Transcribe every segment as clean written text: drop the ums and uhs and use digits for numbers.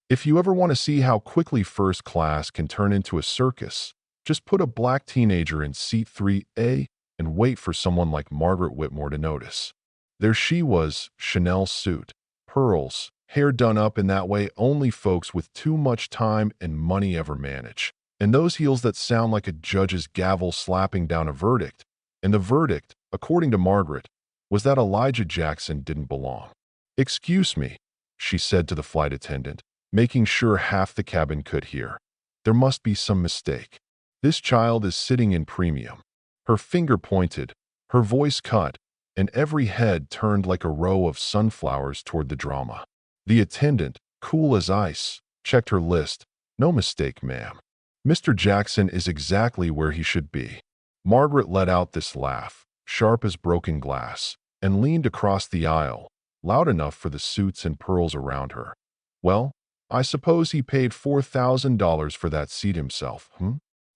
If you ever want to see how quickly first class can turn into a circus, just put a black teenager in seat 3A and wait for someone like Margaret Whitmore to notice. There she was, Chanel suit, pearls, hair done up in that way only folks with too much time and money ever manage. And those heels that sound like a judge's gavel slapping down a verdict. And the verdict, according to Margaret, was that Elijah Jackson didn't belong. "Excuse me," she said to the flight attendant, making sure half the cabin could hear. "There must be some mistake. This child is sitting in premium." Her finger pointed, her voice cut, and every head turned like a row of sunflowers toward the drama. The attendant, cool as ice, checked her list. "No mistake, ma'am. Mr. Jackson is exactly where he should be." Margaret let out this laugh, sharp as broken glass, and leaned across the aisle, loud enough for the suits and pearls around her. "Well, I suppose he paid $4,000 for that seat himself,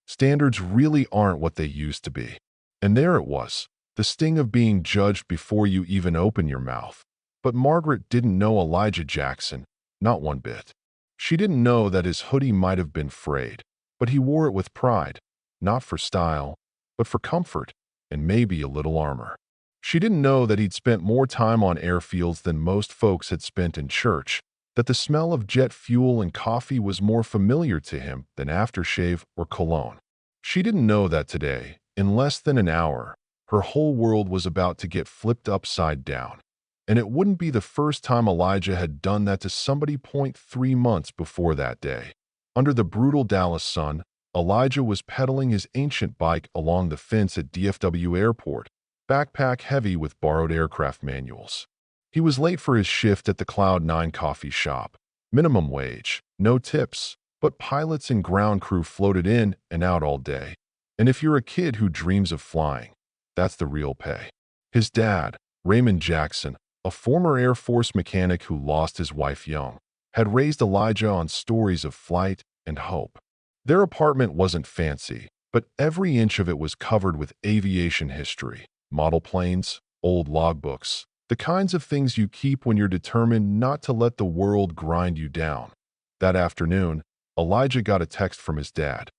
Standards really aren't what they used to be." And there it was, the sting of being judged before you even open your mouth. But Margaret didn't know Elijah Jackson, not one bit. She didn't know that his hoodie might have been frayed, but he wore it with pride, not for style, but for comfort and maybe a little armor. She didn't know that he'd spent more time on airfields than most folks had spent in church, that the smell of jet fuel and coffee was more familiar to him than aftershave or cologne. She didn't know that today, in less than an hour, her whole world was about to get flipped upside down. And it wouldn't be the first time Elijah had done that to somebody. 3 months before that day, under the brutal Dallas sun, Elijah was pedaling his ancient bike along the fence at DFW Airport, backpack heavy with borrowed aircraft manuals. He was late for his shift at the Cloud9 coffee shop. Minimum wage, no tips, but pilots and ground crew floated in and out all day. And if you're a kid who dreams of flying, that's the real pay. His dad, Raymond Jackson, a former Air Force mechanic who lost his wife young, had raised Elijah on stories of flight and hope. Their apartment wasn't fancy, but every inch of it was covered with aviation history, model planes, old logbooks, the kinds of things you keep when you're determined not to let the world grind you down. That afternoon, Elijah got a text from his dad.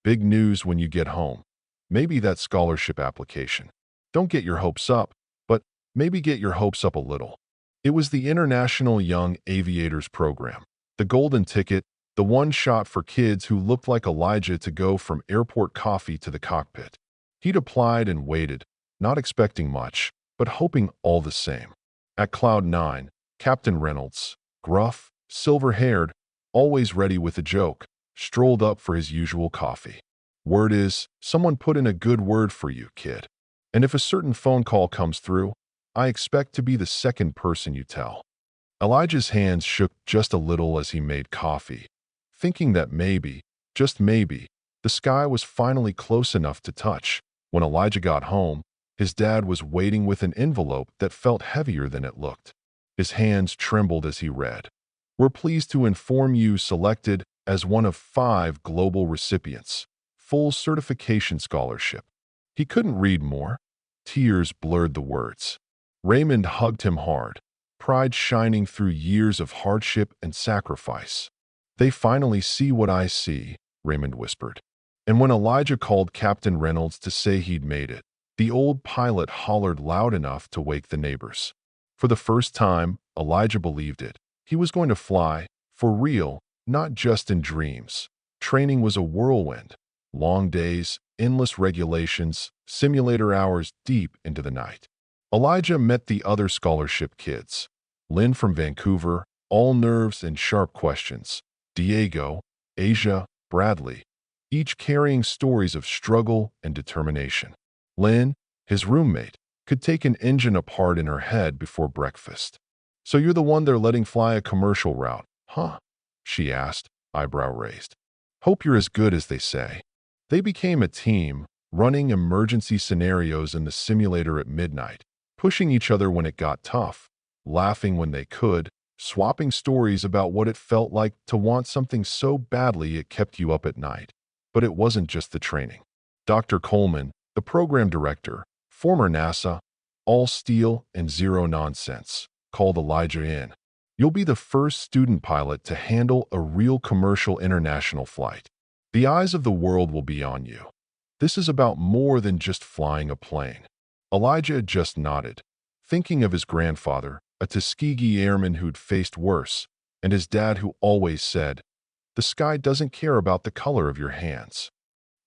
"Big news when you get home. Maybe that scholarship application. Don't get your hopes up, but maybe get your hopes up a little." It was the International Young Aviators Program, the golden ticket, the one shot for kids who looked like Elijah to go from airport coffee to the cockpit. He'd applied and waited, not expecting much, but hoping all the same. At Cloud9, Captain Reynolds, gruff, silver-haired, always ready with a joke, strolled up for his usual coffee. "Word is, someone put in a good word for you, kid. And if a certain phone call comes through, I expect to be the second person you tell." Elijah's hands shook just a little as he made coffee, thinking that maybe, just maybe, the sky was finally close enough to touch. When Elijah got home, his dad was waiting with an envelope that felt heavier than it looked. His hands trembled as he read. "We're pleased to inform you selected as one of 5 global recipients. Full certification scholarship." He couldn't read more. Tears blurred the words. Raymond hugged him hard, pride shining through years of hardship and sacrifice. "They finally see what I see," Raymond whispered. And when Elijah called Captain Reynolds to say he'd made it, the old pilot hollered loud enough to wake the neighbors. For the first time, Elijah believed it. He was going to fly, for real, not just in dreams. Training was a whirlwind. Long days, endless regulations, simulator hours deep into the night. Elijah met the other scholarship kids. Lynn from Vancouver, all nerves and sharp questions. Diego, Asia, Bradley, each carrying stories of struggle and determination. Lynn, his roommate, could take an engine apart in her head before breakfast. "So you're the one they're letting fly a commercial route, huh?" she asked, eyebrow raised. "Hope you're as good as they say." They became a team, running emergency scenarios in the simulator at midnight, pushing each other when it got tough, laughing when they could, swapping stories about what it felt like to want something so badly it kept you up at night. But it wasn't just the training. Dr. Coleman, the program director, former NASA, all steel and zero nonsense, called Elijah in. You'll be the first student pilot to handle a real commercial international flight. The eyes of the world will be on you. This is about more than just flying a plane. Elijah just nodded, thinking of his grandfather, a Tuskegee airman who'd faced worse, and his dad who always said, "The sky doesn't care about the color of your hands."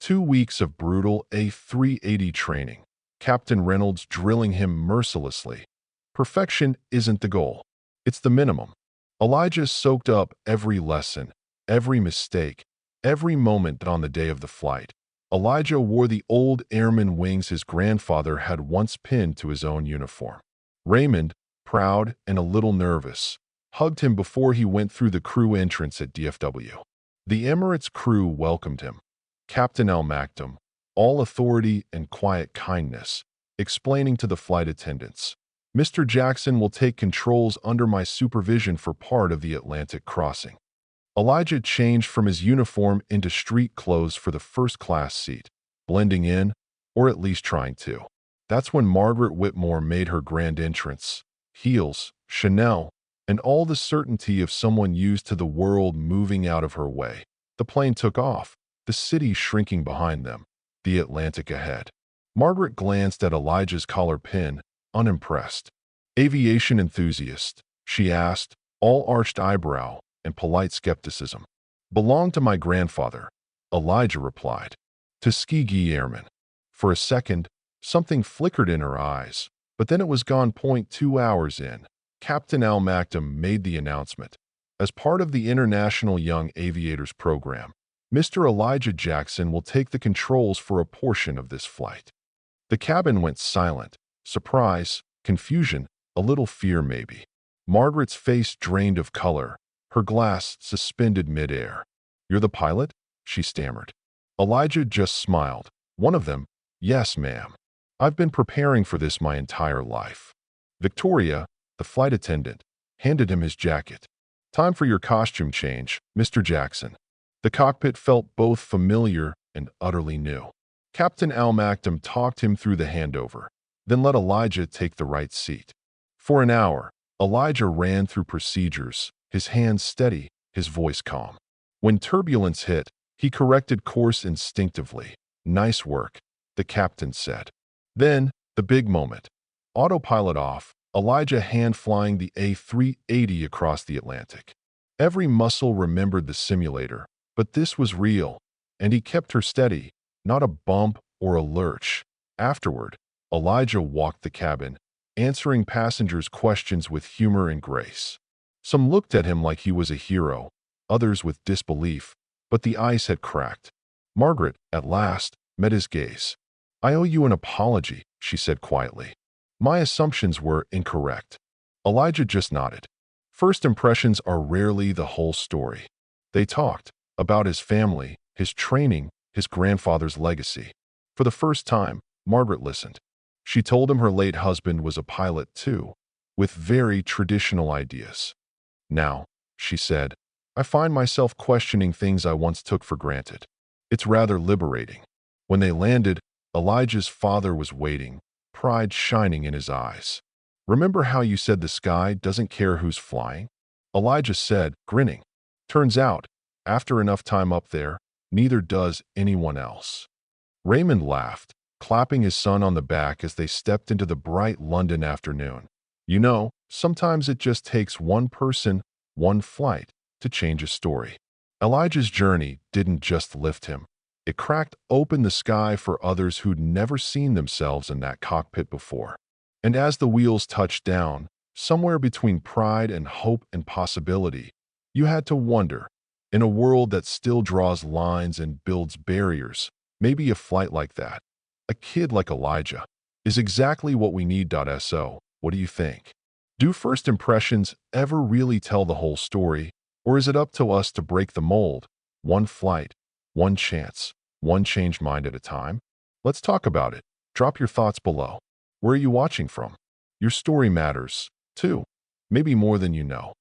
2 weeks of brutal A380 training, Captain Reynolds drilling him mercilessly. Perfection isn't the goal. It's the minimum. Elijah soaked up every lesson, every mistake, every moment on the day of the flight. Elijah wore the old airman wings his grandfather had once pinned to his own uniform. Raymond, proud and a little nervous, hugged him before he went through the crew entrance at DFW. The Emirates crew welcomed him. Captain Al Maktoum, all authority and quiet kindness, explaining to the flight attendants, "Mr. Jackson will take controls under my supervision for part of the Atlantic crossing." Elijah changed from his uniform into street clothes for the first-class seat, blending in, or at least trying to. That's when Margaret Whitmore made her grand entrance. Heels, Chanel, and all the certainty of someone used to the world moving out of her way. The plane took off, the city shrinking behind them, the Atlantic ahead. Margaret glanced at Elijah's collar pin, unimpressed. "Aviation enthusiast?" she asked, all arched eyebrow and polite skepticism. "Belonged to my grandfather," Elijah replied. "Tuskegee Airman." For a second, something flickered in her eyes, but then it was gone. 2 hours in, Captain Al Maktoum made the announcement. As part of the International Young Aviators Program, Mr. Elijah Jackson will take the controls for a portion of this flight. The cabin went silent. Surprise, confusion, a little fear maybe. Margaret's face drained of color, her glass suspended midair. "You're the pilot?" she stammered. Elijah just smiled. "One of them? Yes, ma'am. I've been preparing for this my entire life." Victoria, the flight attendant, handed him his jacket. "Time for your costume change, Mr. Jackson." The cockpit felt both familiar and utterly new. Captain Al Maktoum talked him through the handover, then let Elijah take the right seat. For an hour, Elijah ran through procedures, his hands steady, his voice calm. When turbulence hit, he corrected course instinctively. "Nice work," the captain said. Then, the big moment. Autopilot off, Elijah hand-flying the A380 across the Atlantic. Every muscle remembered the simulator, but this was real, and he kept her steady, not a bump or a lurch. Afterward, Elijah walked the cabin, answering passengers' questions with humor and grace. Some looked at him like he was a hero, others with disbelief, but the ice had cracked. Margaret, at last, met his gaze. "I owe you an apology," she said quietly. "My assumptions were incorrect." Elijah just nodded. First impressions are rarely the whole story. They talked about his family, his training, his grandfather's legacy. For the first time, Margaret listened. She told him her late husband was a pilot too, with very traditional ideas. "Now," she said, "I find myself questioning things I once took for granted. It's rather liberating." When they landed, Elijah's father was waiting, pride shining in his eyes. "Remember how you said the sky doesn't care who's flying?" Elijah said, grinning. "Turns out, after enough time up there, neither does anyone else." Raymond laughed, clapping his son on the back as they stepped into the bright London afternoon. "You know, sometimes it just takes one person, one flight, to change a story." Elijah's journey didn't just lift him. It cracked open the sky for others who'd never seen themselves in that cockpit before. And as the wheels touched down, somewhere between pride and hope and possibility, you had to wonder, in a world that still draws lines and builds barriers, maybe a flight like that, a kid like Elijah, is exactly what we need. So, what do you think? Do first impressions ever really tell the whole story, or is it up to us to break the mold, one flight, one chance, one changed mind at a time? Let's talk about it. Drop your thoughts below. Where are you watching from? Your story matters, too. Maybe more than you know.